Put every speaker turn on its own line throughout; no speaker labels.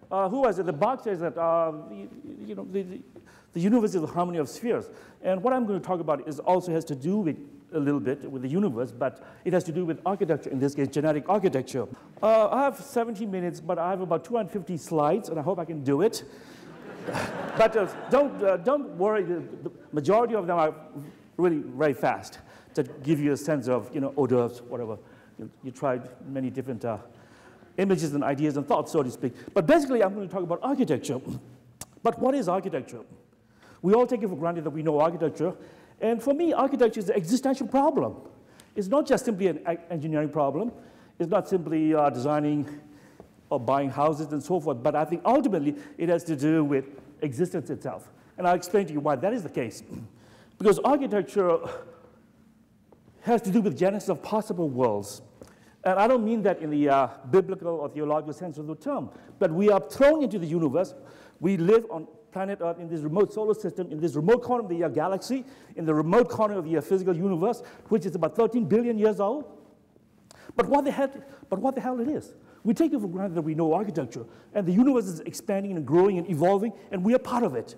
who was it? The Bach says that the universe is a harmony of spheres. And what I'm going to talk about is also has to do with a little bit with the universe, but it has to do with architecture, in this case, genetic architecture. I have 17 minutes, but I have about 250 slides, and I hope I can do it. But don't worry, the majority of them are really very fast to give you a sense of, hors d'oeuvres, whatever. You tried many different images and ideas and thoughts, so to speak. But basically, I'm going to talk about architecture. But what is architecture? We all take it for granted that we know architecture. And for me, architecture is an existential problem. It's not just simply an engineering problem. It's not simply designing or buying houses and so forth. But I think ultimately, it has to do with existence itself. And I'll explain to you why that is the case. Because architecture has to do with genesis of possible worlds. And I don't mean that in the biblical or theological sense of the term, but we are thrown into the universe. We live on planet Earth in this remote solar system, in this remote corner of the galaxy, in the remote corner of the physical universe, which is about 13 billion years old. But what the hell it is? We take it for granted that we know architecture, and the universe is expanding and growing and evolving, and we are part of it.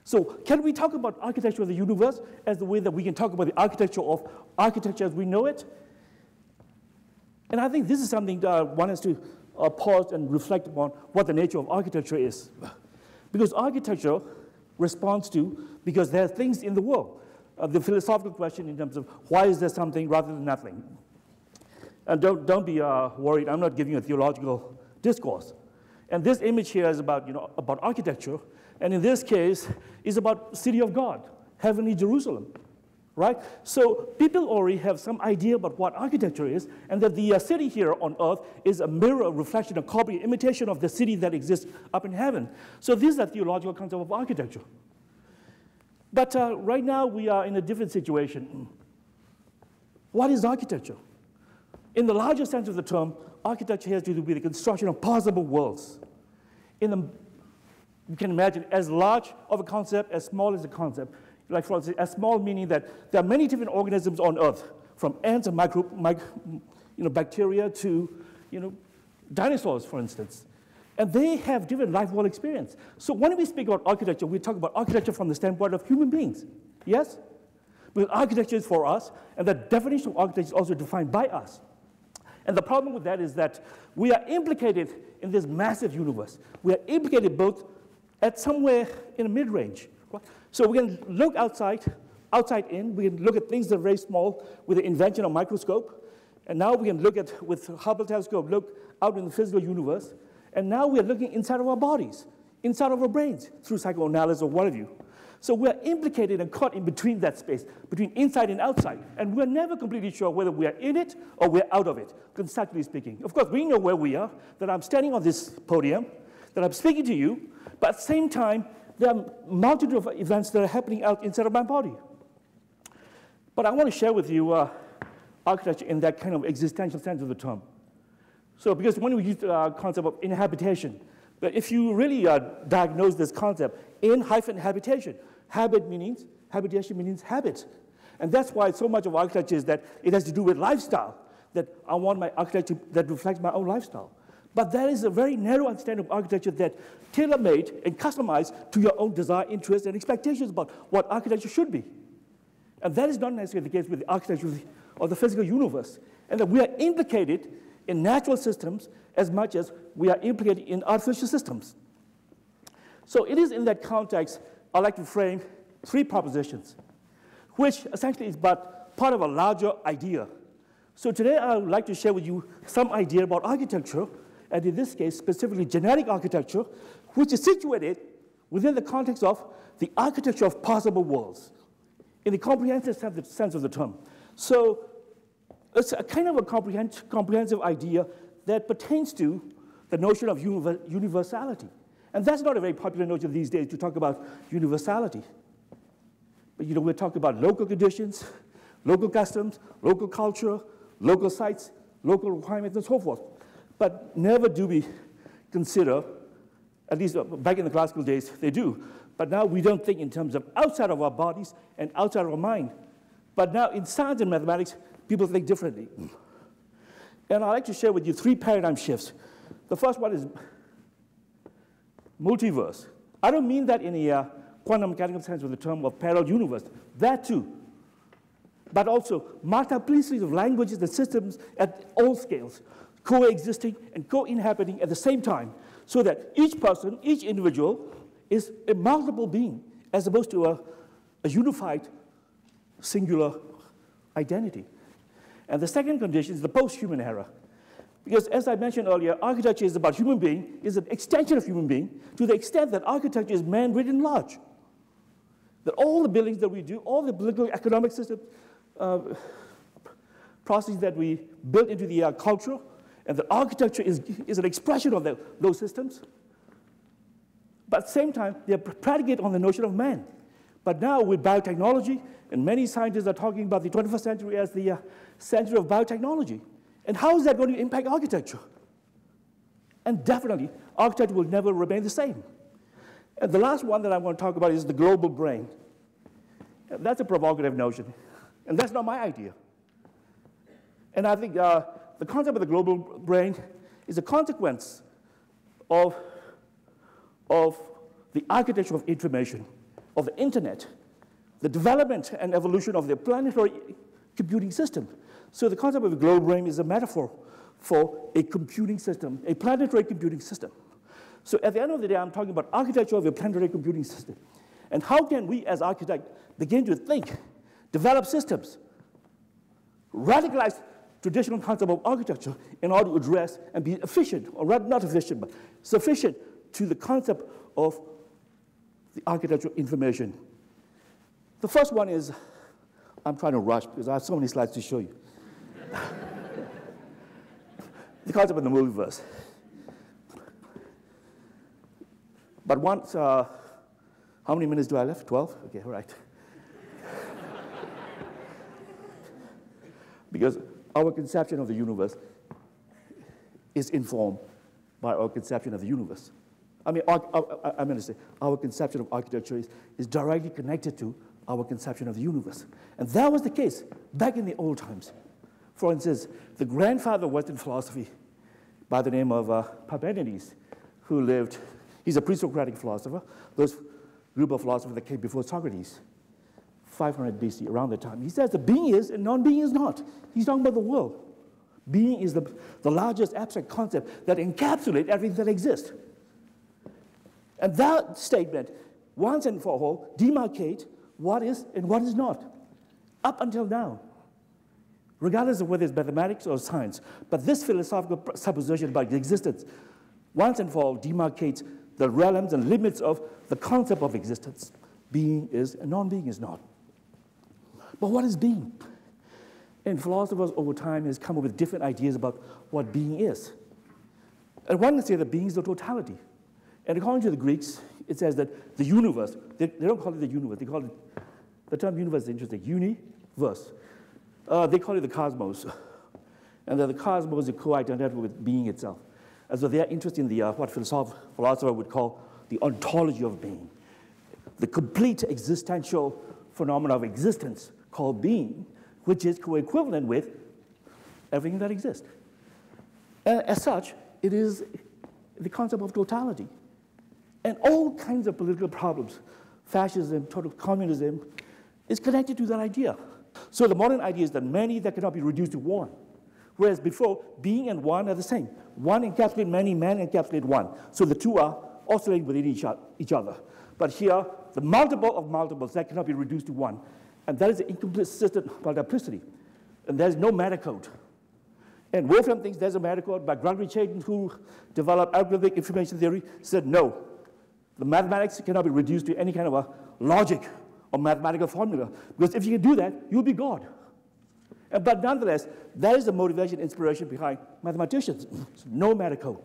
So can we talk about architecture of the universe as the way that we can talk about the architecture of architecture as we know it? And I think this is something that one has to pause and reflect upon what the nature of architecture is. Because architecture responds to, because there are things in the world. The philosophical question in terms of why is there something rather than nothing. And don't be worried, I'm not giving you a theological discourse. And this image here is about, about architecture. And in this case, is about city of God, heavenly Jerusalem. Right? So people already have some idea about what architecture is, and that the city here on earth is a mirror, a reflection, a copy, imitation of the city that exists up in heaven. So this is a theological concept of architecture. But right now we are in a different situation. What is architecture? In the larger sense of the term, architecture has to do with the construction of possible worlds. You can imagine as large of a concept, as small as a concept. Like, for instance, as small meaning that there are many different organisms on Earth, from ants and bacteria to dinosaurs, for instance. And they have different life world experience. So when we speak about architecture, we talk about architecture from the standpoint of human beings. Yes? Because architecture is for us, and the definition of architecture is also defined by us. And the problem with that is that we are implicated in this massive universe. We are implicated both at somewhere in a mid-range. So we can look outside in. We can look at things that are very small with the invention of microscope. And now we can look at, with Hubble telescope, look out in the physical universe. And now we are looking inside of our bodies, inside of our brains, through psychoanalysis or what have you. So we're implicated and caught in between that space, between inside and outside. And we're never completely sure whether we are in it or we're out of it, conceptually speaking. Of course, we know where we are, that I'm standing on this podium, that I'm speaking to you, but at the same time, there are a multitude of events that are happening out inside of my body. But I want to share with you architecture in that kind of existential sense of the term. So because when we use the concept of inhabitation, but if you really diagnose this concept, in-habitation, habitation means habit. And that's why so much of architecture is that it has to do with lifestyle, that I want my architecture that reflects my own lifestyle. But that is a very narrow understanding of architecture that tailor-made and customized to your own desire, interests, and expectations about what architecture should be. And that is not necessarily the case with the architecture of the physical universe. And that we are implicated in natural systems as much as we are implicated in artificial systems. So it is in that context I'd like to frame three propositions, which essentially is but part of a larger idea. So today I would like to share with you some idea about architecture, and in this case, specifically genetic architecture, which is situated within the context of the architecture of possible worlds, in the comprehensive sense of the term. So it's a kind of a comprehensive idea that pertains to the notion of universality. And that's not a very popular notion these days to talk about universality. But we're talking about local conditions, local customs, local culture, local sites, local requirements, and so forth. But never do we consider, at least back in the classical days, they do. But now we don't think in terms of outside of our bodies and outside of our mind. But now in science and mathematics, people think differently. And I'd like to share with you three paradigm shifts. The first one is multiverse. I don't mean that in a quantum mechanical sense with the term of parallel universe. That too. But also multiplicities of languages and systems at all scales, coexisting and co-inhabiting at the same time, so that each person, each individual, is a multiple being, as opposed to a unified, singular identity. And the second condition is the post-human era. Because as I mentioned earlier, architecture is about human being, is an extension of human being, to the extent that architecture is man writ large. That all the buildings that we do, all the political, economic system, processes that we build into the culture, and that architecture is an expression of those systems. But at the same time, they are predicated on the notion of man. But now with biotechnology, and many scientists are talking about the 21st century as the century of biotechnology. And how is that going to impact architecture? And definitely, architecture will never remain the same. And the last one that I want to talk about is the global brain. And that's a provocative notion, and that's not my idea. And I think the concept of the global brain is a consequence of the architecture of information, of the internet, the development and evolution of the planetary computing system. So the concept of a global brain is a metaphor for a computing system, a planetary computing system. So at the end of the day, I'm talking about architecture of a planetary computing system. And how can we as architects begin to think, develop systems, radicalize traditional concept of architecture in order to address and be efficient, or rather not efficient, but sufficient to the concept of the architecture of information. The first one is, I'm trying to rush because I have so many slides to show you. The concept of the multiverse. But once, how many minutes do I left? 12? Okay, all right. Because our conception of the universe is informed by our conception of the universe. I mean, I'm going to say our conception of architecture is directly connected to our conception of the universe. And that was the case back in the old times. For instance, the grandfather of Western philosophy by the name of Parmenides, who lived, he's a pre-Socratic philosopher, those group of philosophers that came before Socrates, 500 BC, around that time. He says the being is and non-being is not. He's talking about the world. Being is the largest abstract concept that encapsulates everything that exists. And that statement, once and for all, demarcates what is and what is not, up until now, regardless of whether it's mathematics or science. But this philosophical supposition about existence, once and for all, demarcates the realms and limits of the concept of existence. Being is and non-being is not. But what is being? And philosophers over time has come up with different ideas about what being is. And one can say that being is the totality. And according to the Greeks, it says that the universe, they don't call it the universe, they call it, the term universe is interesting, universe. They call it the cosmos. And that the cosmos is co-identical with being itself. And so they are interested in the, what philosopher would call the ontology of being. The complete existential phenomena of existence called being, which is co-equivalent with everything that exists. And as such, it is the concept of totality. And all kinds of political problems, fascism, total communism, is connected to that idea. So the modern idea is that many that cannot be reduced to one. Whereas before, being and one are the same. One encapsulates many, man encapsulates one. So the two are oscillating within each other. But here, the multiple of multiples that cannot be reduced to one. And that is an inconsistent multiplicity. And there's no matter code. And Wolfram thinks there's a matter code, but Gregory Chaitin, who developed algorithmic information theory, said no. The mathematics cannot be reduced to any kind of a logic or mathematical formula. Because if you can do that, you'll be God. But nonetheless, that is the motivation, inspiration behind mathematicians. No matter code.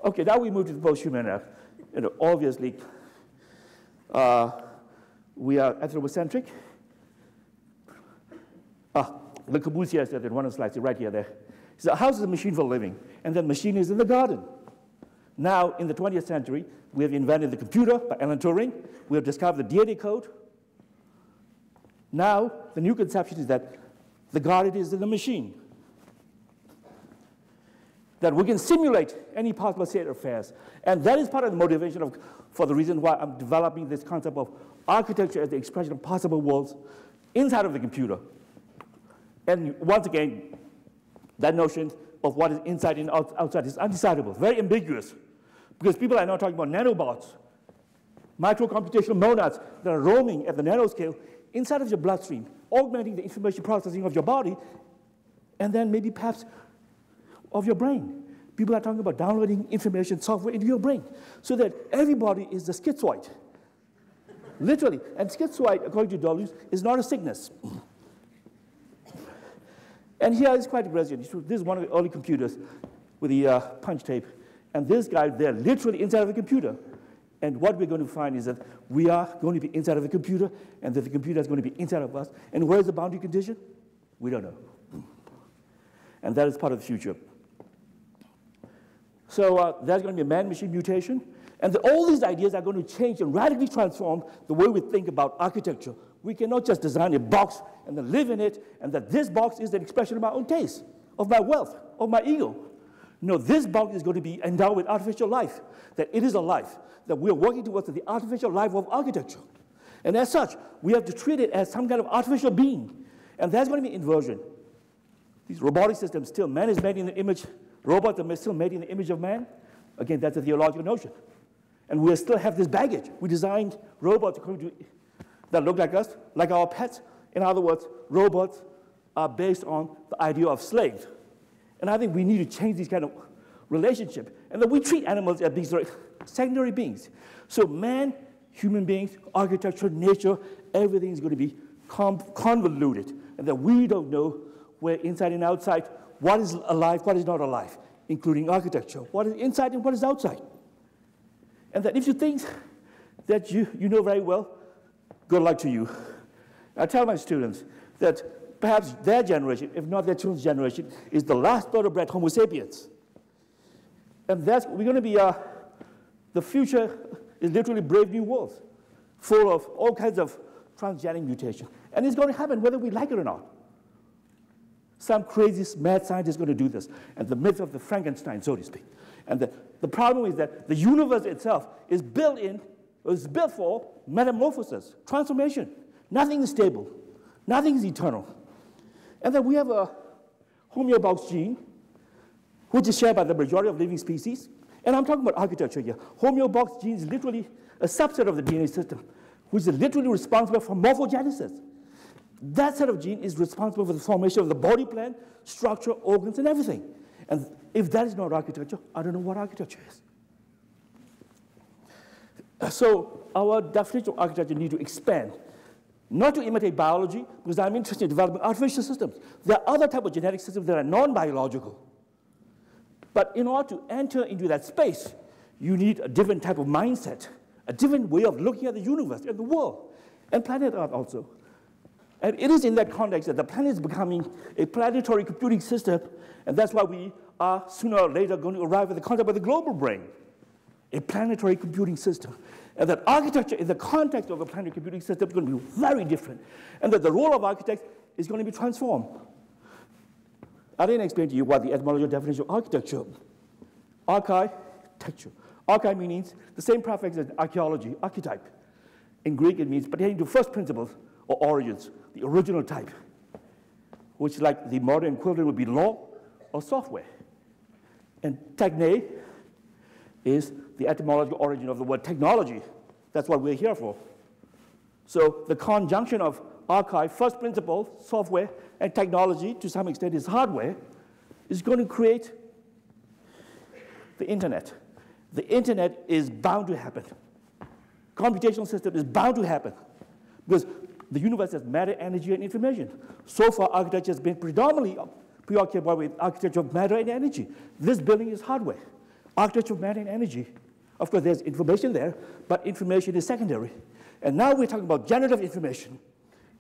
Okay, now we move to the post-human era. Obviously, we are anthropocentric. Le Corbusier said in one of the slides, right here, there. He said, how's the machine for living? And the machine is in the garden. Now, in the 20th century, we have invented the computer by Alan Turing. We have discovered the DNA code. Now, the new conception is that the garden is in the machine. that we can simulate any possible state of affairs. And that is part of the motivation for the reason why I'm developing this concept of architecture as the expression of possible worlds inside of the computer. And once again, that notion of what is inside and outside is undecidable, very ambiguous, because people are now talking about nanobots, microcomputational monads that are roaming at the nanoscale inside of your bloodstream, augmenting the information processing of your body, and then maybe perhaps of your brain. People are talking about downloading information software into your brain so that everybody is a schizoid. Literally. And schizoid, according to Deleuze, is not a sickness. And here is quite aggressive. This is one of the early computers with the punch tape. And this guy, they're literally inside of a computer. And what we're going to find is that we are going to be inside of a computer, and that the computer is going to be inside of us. And where is the boundary condition? We don't know. And that is part of the future. So there's going to be a man-machine mutation. And all these ideas are going to change and radically transform the way we think about architecture. We cannot just design a box and then live in it, and that this box is an expression of my own taste, of my wealth, of my ego. No, this box is going to be endowed with artificial life, that it is a life, that we are working towards the artificial life of architecture. And as such, we have to treat it as some kind of artificial being. And there's going to be inversion. These robotic systems, still, man is made in the image, robots are still made in the image of man. Again, that's a theological notion. And we still have this baggage. We designed robots that look like us, like our pets. In other words, robots are based on the idea of slave. And I think we need to change this kind of relationship. And that we treat animals as these secondary beings. So man, human beings, architecture, nature, everything is going to be convoluted. And that we don't know where inside and outside, what is alive, what is not alive, including architecture, what is inside and what is outside. And that if you think that you know very well, good luck to you. I tell my students that perhaps their generation, if not their children's generation, is the last thoroughbred Homo sapiens. And we're going to be, the future is literally brave new worlds, full of all kinds of transgenic mutation. And it's going to happen whether we like it or not. Some crazy mad scientist is going to do this, and the myth of the Frankenstein, so to speak. And the problem is that the universe itself is built for metamorphosis, transformation. Nothing is stable. Nothing is eternal. And then we have a homeobox gene, which is shared by the majority of living species. And I'm talking about architecture here. Homeobox gene is literally a subset of the DNA system, which is literally responsible for morphogenesis. That set of gene is responsible for the formation of the body plan, structure, organs, and everything. And if that is not architecture, I don't know what architecture is. So our definition of architecture needs to expand, not to imitate biology, because I'm interested in developing artificial systems. There are other types of genetic systems that are non-biological. But in order to enter into that space, you need a different type of mindset, a different way of looking at the universe and the world, and planet Earth also. And it is in that context that the planet is becoming a planetary computing system, and that's why we are sooner or later going to arrive at the concept of the global brain, a planetary computing system. And that architecture in the context of a planetary computing system is going to be very different, and that the role of architects is going to be transformed. I didn't explain to you what the etymological definition of architecture. Architecture. Archi means the same prefix as archaeology, archetype. In Greek, it means pertaining to first principles or origins, the original type, which, like the modern equivalent, would be law or software. And techne is the etymological origin of the word technology. That's what we're here for. So the conjunction of archive, first principle, software, and technology, to some extent is hardware, is going to create the internet. The internet is bound to happen. Computational system is bound to happen, because the universe has matter, energy, and information. So far, architecture has been predominantly preoccupied with architecture of matter and energy. This building is hardware, architecture of matter and energy. Of course, there's information there, but information is secondary. And now we're talking about generative information,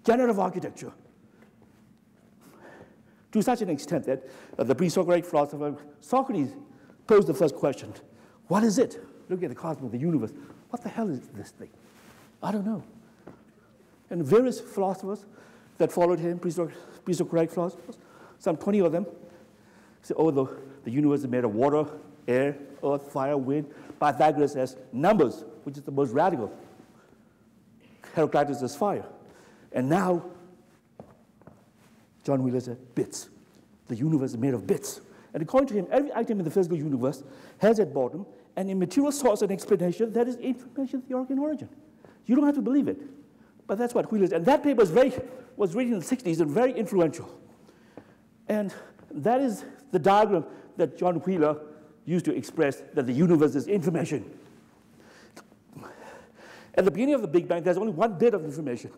generative architecture, to such an extent that the pre-Socratic philosopher Socrates posed the first question: what is it? Look at the cosmos, the universe. What the hell is this thing? I don't know. And various philosophers that followed him, pre-Socratic philosophers, some 20 of them, So, oh, the universe is made of water, air, earth, fire, wind. Pythagoras has numbers, which is the most radical. Heraclitus has fire. And now, John Wheeler said, bits. The universe is made of bits. And according to him, every item in the physical universe has at bottom an immaterial source and explanation that is information theory in origin. You don't have to believe it. But that's what Wheeler said. And that paper was written in the 60s and very influential. And that is the diagram that John Wheeler used to express that the universe is information. At the beginning of the Big Bang, there's only one bit of information.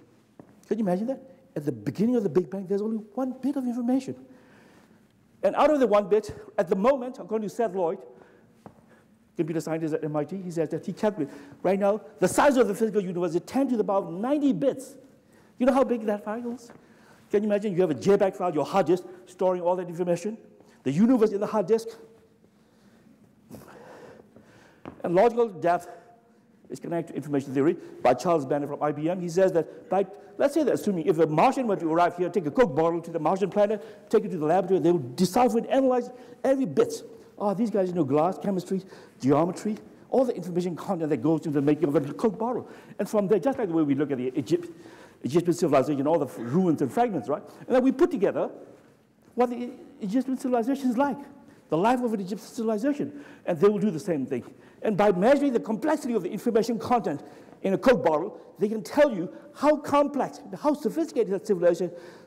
Can you imagine that? At the beginning of the Big Bang, there's only one bit of information. And out of the one bit, at the moment, according to Seth Lloyd, computer scientist at MIT, he says that he calculated, right now, the size of the physical universe is 10 to the power of 90 bits. You know how big that file is? Can you imagine you have a JPEG file, your hard disk, storing all that information? The universe in the hard disk. And logical depth is connected to information theory by Charles Banner from IBM. He says that, let's say that assuming if a Martian were to arrive here, take a Coke bottle to the Martian planet, take it to the laboratory, they would decipher and analyze every bit. Oh, these guys know glass, chemistry, geometry, all the information content that goes into the making of a Coke bottle. And from there, just like the way we look at the Egyptian civilization, all the ruins and fragments, right? And then we put together what the Egyptian civilization is like, the life of an Egyptian civilization. And they will do the same thing. And by measuring the complexity of the information content in a Coke bottle, they can tell you how complex, how sophisticated that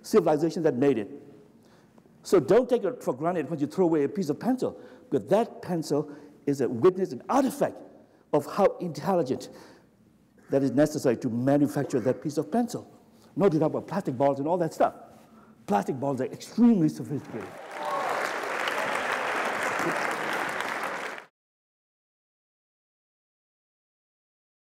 civilization that made it. So don't take it for granted when you throw away a piece of pencil, because that pencil is a witness, an artifact of how intelligent that is necessary to manufacture that piece of pencil. Not to talk about plastic balls and all that stuff. Plastic balls are extremely sophisticated.